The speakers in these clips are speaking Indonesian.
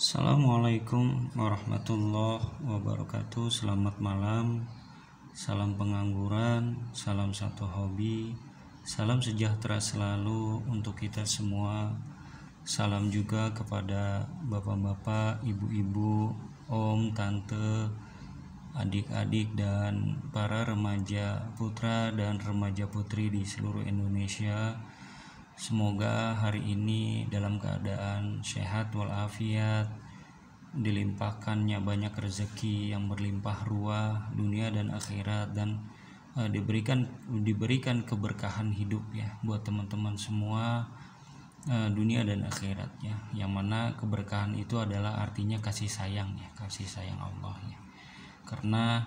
Assalamualaikum warahmatullahi wabarakatuh. Selamat malam. Salam pengangguran, salam satu hobi, salam sejahtera selalu untuk kita semua. Salam juga kepada bapak-bapak, ibu-ibu, om, tante, adik-adik dan para remaja putra dan remaja putri di seluruh Indonesia. Semoga hari ini dalam keadaan sehat walafiat, dilimpahkannya banyak rezeki yang berlimpah ruah dunia dan akhirat, dan diberikan keberkahan hidup ya buat teman-teman semua, dunia dan akhirat ya. Yang mana keberkahan itu adalah artinya kasih sayang ya, kasih sayang Allah ya. Karena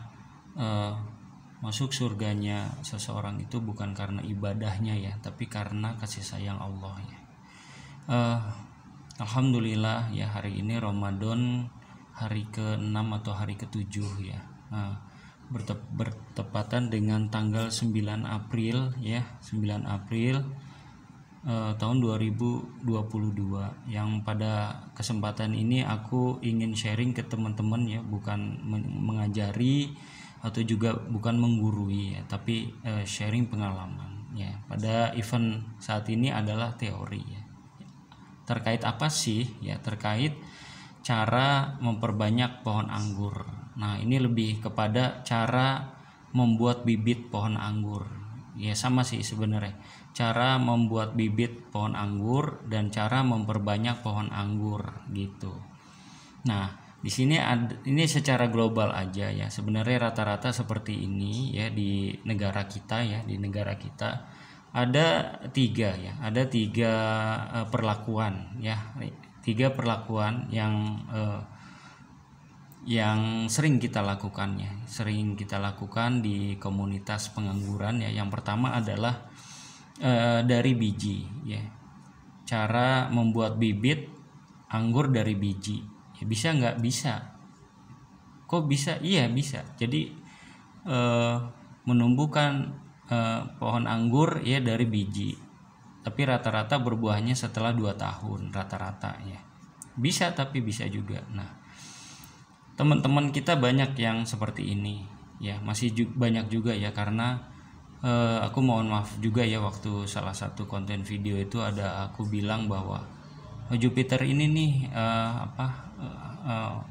masuk surganya seseorang itu bukan karena ibadahnya ya, tapi karena kasih sayang Allah ya. Alhamdulillah ya, hari ini Ramadan hari ke-6 atau hari ke-7 ya. Bertepatan dengan tanggal 9 April ya, 9 April tahun 2022, yang pada kesempatan ini aku ingin sharing ke teman-teman ya, bukan mengajari atau juga bukan menggurui ya, tapi sharing pengalaman ya. Pada event saat ini adalah teori ya. Terkait apa sih ya? Terkait cara memperbanyak pohon anggur. Nah, ini lebih kepada cara membuat bibit pohon anggur. Ya sama sih sebenarnya. Cara membuat bibit pohon anggur dan cara memperbanyak pohon anggur gitu. Nah, di sini ini secara global aja ya. Sebenarnya rata-rata seperti ini ya di negara kita ya. Di negara kita ada tiga ya. Ada tiga perlakuan ya. Tiga perlakuan yang sering kita lakukannya. Sering kita lakukan di komunitas pengangguran ya. Yang pertama adalah dari biji ya. Cara membuat bibit anggur dari biji. Bisa nggak? Bisa. Kok bisa? Iya bisa. Jadi menumbuhkan pohon anggur ya dari biji, tapi rata-rata berbuahnya setelah 2 tahun rata-rata ya. Bisa, tapi bisa juga. Nah, teman-teman kita banyak yang seperti ini ya. Masih banyak juga ya, karena aku mohon maaf juga ya, waktu salah satu konten video itu ada aku bilang bahwa Jupiter ini nih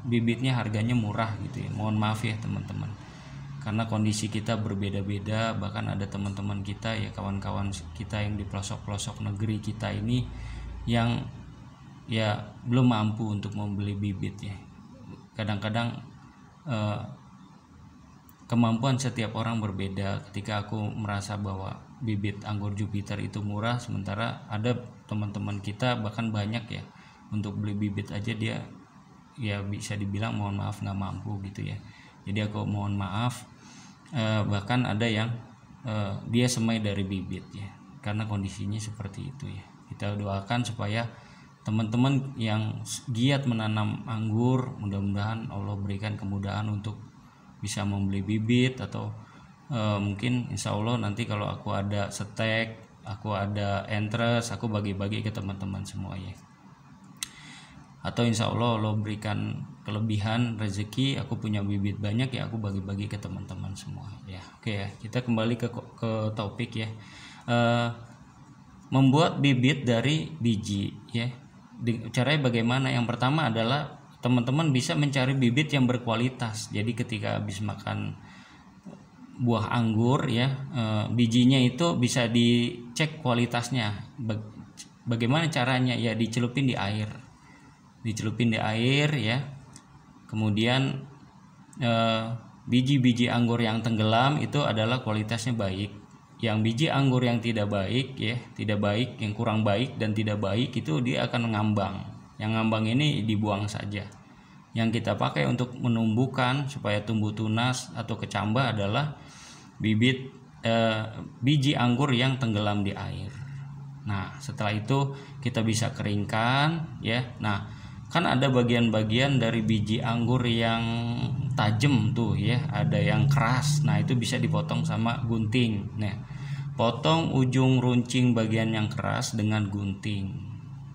bibitnya harganya murah gitu ya. Mohon maaf ya teman-teman, karena kondisi kita berbeda-beda. Bahkan ada teman-teman kita ya, kawan-kawan kita yang di pelosok-pelosok negeri kita ini yang ya belum mampu untuk membeli bibit ya. Kadang-kadang kemampuan setiap orang berbeda. Ketika aku merasa bahwa bibit anggur Jupiter itu murah, sementara ada teman-teman kita bahkan banyak ya, untuk beli bibit aja dia ya bisa dibilang mohon maaf nggak mampu gitu ya. Jadi aku mohon maaf, bahkan ada yang dia semai dari bibit ya, karena kondisinya seperti itu ya. Kita doakan supaya teman-teman yang giat menanam anggur, mudah-mudahan Allah berikan kemudahan untuk bisa membeli bibit, atau mungkin insya Allah nanti kalau aku ada stek, aku ada interest, aku bagi-bagi ke teman-teman semua ya. Atau insya Allah Allah berikan kelebihan rezeki, aku punya bibit banyak ya, aku bagi-bagi ke teman-teman semua ya. Oke ya, kita kembali ke topik ya. Membuat bibit dari biji ya. Caranya bagaimana? Yang pertama adalah teman-teman bisa mencari bibit yang berkualitas. Jadi ketika habis makan buah anggur ya, bijinya itu bisa dicek kualitasnya. Bagaimana caranya? Ya dicelupin di air. Dicelupin di air ya. Kemudian biji-biji anggur yang tenggelam itu adalah kualitasnya baik. Yang biji anggur yang tidak baik ya, tidak baik, yang kurang baik dan tidak baik itu dia akan ngambang. Yang ngambang ini dibuang saja. Yang kita pakai untuk menumbuhkan supaya tumbuh tunas atau kecambah adalah biji anggur yang tenggelam di air. Nah, setelah itu kita bisa keringkan ya. Nah, kan ada bagian-bagian dari biji anggur yang tajam tuh ya, ada yang keras. Nah, itu bisa dipotong sama gunting. Nah, potong ujung runcing bagian yang keras dengan gunting.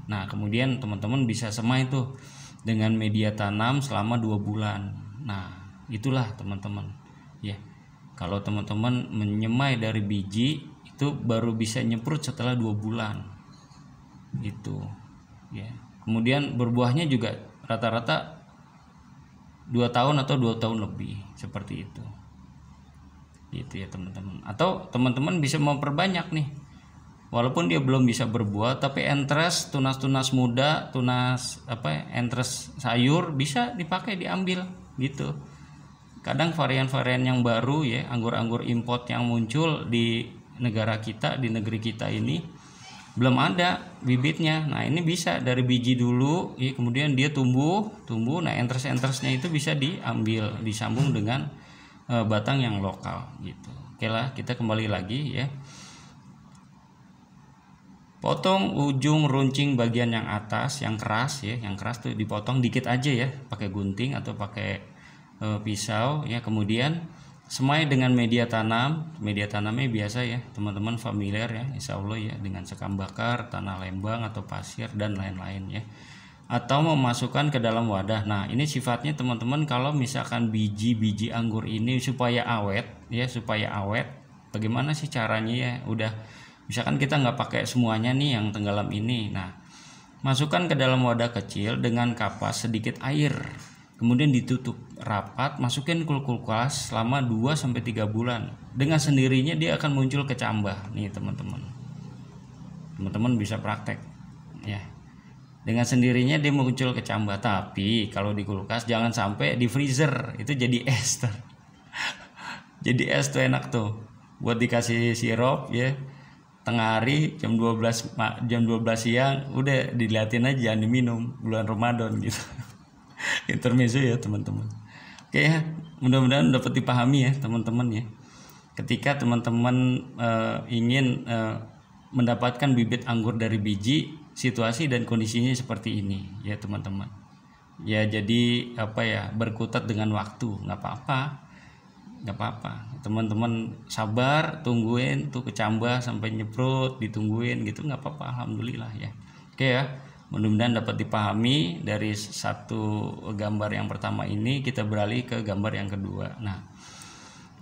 Nah, kemudian teman-teman bisa semai tuh dengan media tanam selama 2 bulan. Nah, itulah teman-teman ya. Kalau teman-teman menyemai dari biji itu baru bisa nyeprut setelah 2 bulan. Itu ya. Kemudian berbuahnya juga rata-rata 2 tahun atau 2 tahun lebih, seperti itu. Gitu ya teman-teman. Atau teman-teman bisa memperbanyak nih. Walaupun dia belum bisa berbuah, tapi entres, tunas-tunas muda, entres sayur bisa dipakai, diambil gitu. Kadang varian-varian yang baru ya, anggur-anggur import yang muncul di negara kita, di negeri kita ini belum ada bibitnya. Nah, ini bisa dari biji dulu ya, kemudian dia tumbuh. Nah, entres-entresnya itu bisa diambil, disambung dengan batang yang lokal gitu. Oke lah, kita kembali lagi ya. Potong ujung runcing bagian yang atas yang keras ya, yang keras tuh dipotong dikit aja ya, pakai gunting atau pakai pisau ya. Kemudian semai dengan media tanam. Media tanamnya biasa ya, teman-teman familiar ya, insya Allah ya, dengan sekam bakar, tanah lembang atau pasir dan lain-lain ya. Atau memasukkan ke dalam wadah. Nah, ini sifatnya teman-teman, kalau misalkan biji-biji anggur ini supaya awet ya, bagaimana sih caranya ya? Udah, misalkan kita nggak pakai semuanya nih yang tenggelam ini. Nah, masukkan ke dalam wadah kecil dengan kapas sedikit air, kemudian ditutup rapat, masukin ke kulkas selama 2-3 bulan. Dengan sendirinya dia akan muncul kecambah nih teman-teman. Teman-teman bisa praktek ya. Dengan sendirinya dia muncul kecambah. Tapi kalau di kulkas jangan sampai di freezer, itu jadi es. Jadi es tuh enak tuh buat dikasih sirup ya. Tengah hari jam 12 siang udah diliatin aja, jangan diminum, bulan Ramadan gitu. Intermezzo ya teman-teman. Oke ya, mudah-mudahan dapat dipahami ya teman-teman ya. Ketika teman-teman ingin mendapatkan bibit anggur dari biji, situasi dan kondisinya seperti ini ya teman-teman. Ya jadi berkutat dengan waktu, nggak apa-apa. Teman-teman sabar, tungguin tuh kecambah sampai nyeprut, ditungguin gitu, nggak apa-apa, alhamdulillah ya. Oke ya, mudah-mudahan dapat dipahami. Dari satu gambar yang pertama ini kita beralih ke gambar yang kedua. Nah,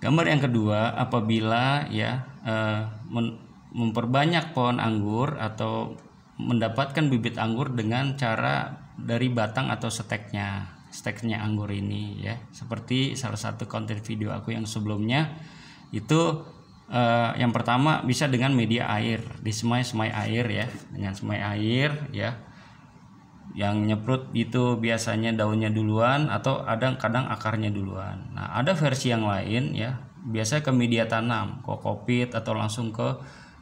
gambar yang kedua, apabila ya memperbanyak pohon anggur atau mendapatkan bibit anggur dengan cara dari batang atau steknya anggur ini ya, seperti salah satu konten video aku yang sebelumnya itu. Yang pertama bisa dengan media air, disemai air ya, dengan semai air ya. Yang nyeprut itu biasanya daunnya duluan atau kadang akarnya duluan. Nah, ada versi yang lain ya, biasa ke media tanam, kokopit, atau langsung ke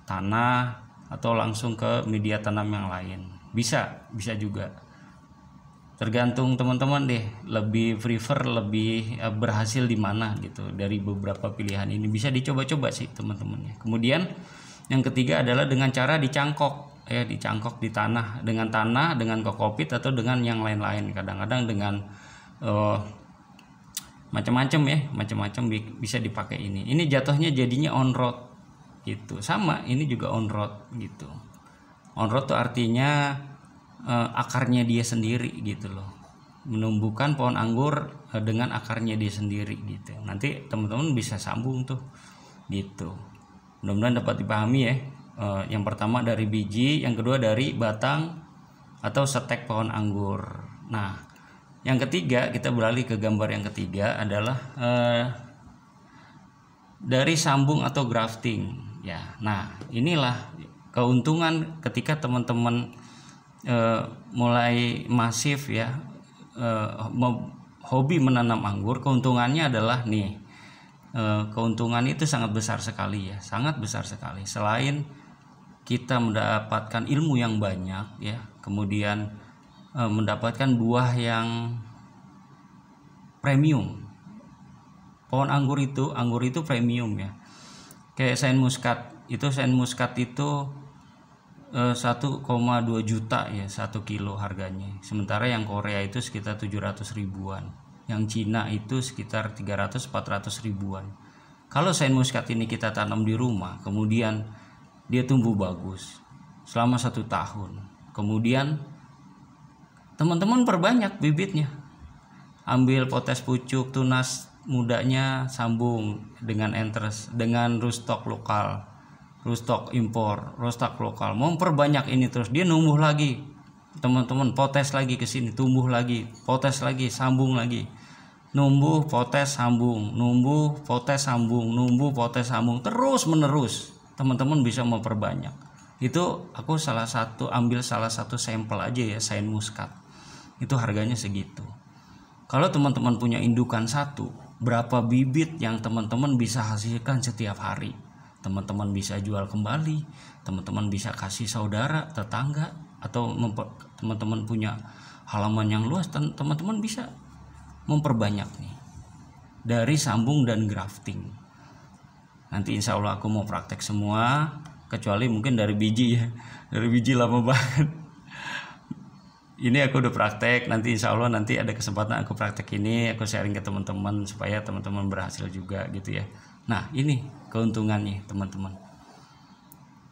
tanah, atau langsung ke media tanam yang lain. Bisa juga. Tergantung teman-teman deh, lebih lebih berhasil di mana gitu. Dari beberapa pilihan ini bisa dicoba-coba sih teman-teman ya. Kemudian yang ketiga adalah dengan cara dicangkok ya, dicangkok di tanah, dengan kokopit atau dengan yang lain-lain. Kadang-kadang dengan macam-macam bisa dipakai ini. Ini jatuhnya jadinya on road gitu. Sama, ini juga on road gitu. On road tuh artinya akarnya dia sendiri gitu loh, menumbuhkan pohon anggur dengan akarnya dia sendiri gitu. Nanti teman-teman bisa sambung tuh gitu. Mudah-mudahan dapat dipahami ya. Yang pertama dari biji, yang kedua dari batang atau stek pohon anggur. Nah, yang ketiga, kita beralih ke gambar yang ketiga adalah dari sambung atau grafting ya. Nah, inilah keuntungan ketika teman-teman mulai masif ya, hobi menanam anggur. Keuntungannya adalah nih, keuntungan itu sangat besar sekali ya, sangat besar sekali. Selain kita mendapatkan ilmu yang banyak ya, kemudian mendapatkan buah yang premium. Pohon anggur itu premium ya. Kayak Saint Muscat itu 1,2 juta ya 1 kilo harganya. Sementara yang Korea itu sekitar 700 ribuan. Yang Cina itu sekitar 300-400 ribuan. Kalau Saint Muscat ini kita tanam di rumah, kemudian dia tumbuh bagus selama 1 tahun, kemudian teman-teman perbanyak bibitnya. Ambil potes pucuk, tunas mudanya, sambung dengan entres, dengan rootstock lokal, rootstock impor, rootstock lokal. Mau perbanyak ini terus, dia numbuh lagi. Teman-teman potes lagi ke sini, tumbuh lagi, potes lagi, sambung lagi. Numbuh, potes, sambung, numbuh, potes, sambung, numbuh, potes, sambung, terus menerus. Teman-teman bisa memperbanyak. Itu aku ambil salah satu sampel aja ya, Saint Muscat. Itu harganya segitu. Kalau teman-teman punya indukan satu, berapa bibit yang teman-teman bisa hasilkan setiap hari? Teman-teman bisa jual kembali, teman-teman bisa kasih saudara, tetangga, atau teman-teman punya halaman yang luas, teman-teman bisa memperbanyak nih dari sambung dan grafting. Nanti insya Allah aku mau praktek semua, kecuali mungkin dari biji ya. Dari biji lama banget. Ini aku udah praktek, nanti insya Allah nanti ada kesempatan aku praktek ini, aku sharing ke teman-teman supaya teman-teman berhasil juga gitu ya. Nah ini keuntungannya teman-teman.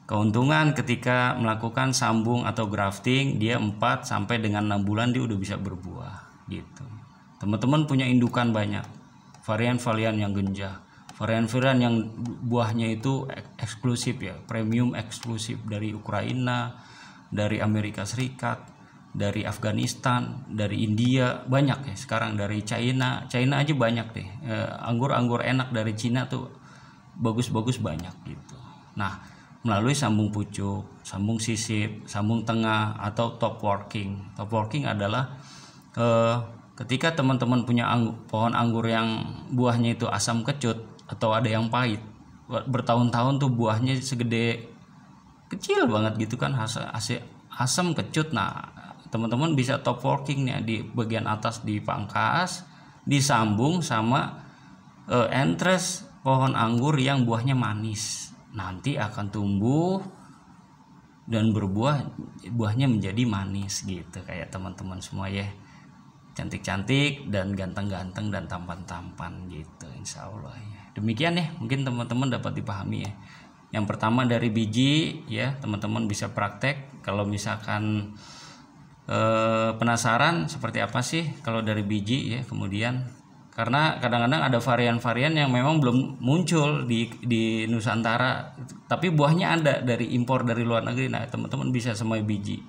Keuntungan ketika melakukan sambung atau grafting, dia 4 sampai dengan 6 bulan dia udah bisa berbuah gitu. Teman-teman punya indukan banyak, varian-varian yang genjah, varian-varian yang buahnya itu eksklusif ya, premium eksklusif dari Ukraina, dari Amerika Serikat, dari Afghanistan, dari India, banyak ya sekarang, dari China aja banyak deh. Anggur-anggur enak dari Cina tuh bagus-bagus banyak gitu. Nah, melalui sambung pucuk, sambung sisip, sambung tengah atau top working. Top working adalah ketika teman-teman punya pohon anggur yang buahnya itu asam kecut atau ada yang pahit, bertahun-tahun tuh buahnya segede kecil banget gitu kan, asam kecut. Nah, teman-teman bisa top working nih di bagian atas dipangkas, disambung sama entres pohon anggur yang buahnya manis. Nanti akan tumbuh dan berbuah, buahnya menjadi manis gitu kayak teman-teman semua ya. Cantik-cantik dan ganteng-ganteng dan tampan-tampan gitu insya Allah ya. Demikian ya, mungkin teman-teman dapat dipahami ya. Yang pertama dari biji ya, teman-teman bisa praktek. Kalau misalkan penasaran seperti apa sih kalau dari biji ya, kemudian karena kadang-kadang ada varian-varian yang memang belum muncul di Nusantara, tapi buahnya ada dari impor dari luar negeri. Nah teman-teman bisa semai biji,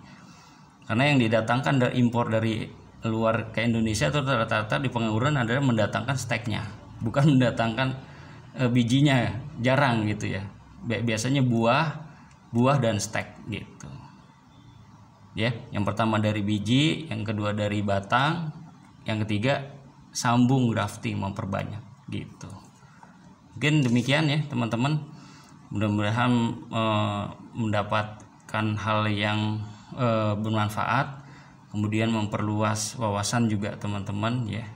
karena yang didatangkan dari impor dari luar ke Indonesia itu rata-rata di pengangguran adalah mendatangkan steknya, bukan mendatangkan bijinya, jarang gitu ya. Biasanya buah dan stek gitu ya. Yang pertama dari biji, yang kedua dari batang, yang ketiga sambung grafting, memperbanyak gitu. Mungkin demikian ya teman-teman, mudah-mudahan mendapatkan hal yang bermanfaat, kemudian memperluas wawasan juga teman-teman ya.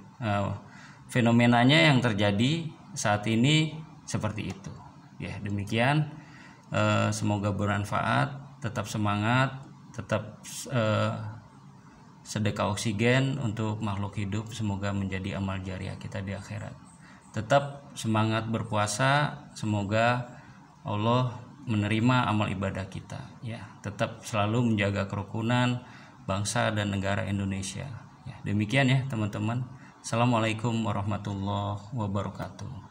Fenomenanya yang terjadi saat ini seperti itu ya. Demikian, semoga bermanfaat, tetap semangat, tetap sedekah oksigen untuk makhluk hidup, semoga menjadi amal jariah kita di akhirat. Tetap semangat berpuasa, semoga Allah menerima amal ibadah kita ya. Tetap selalu menjaga kerukunan bangsa dan negara Indonesia ya. Demikian ya teman-teman. Assalamualaikum warahmatullahi wabarakatuh.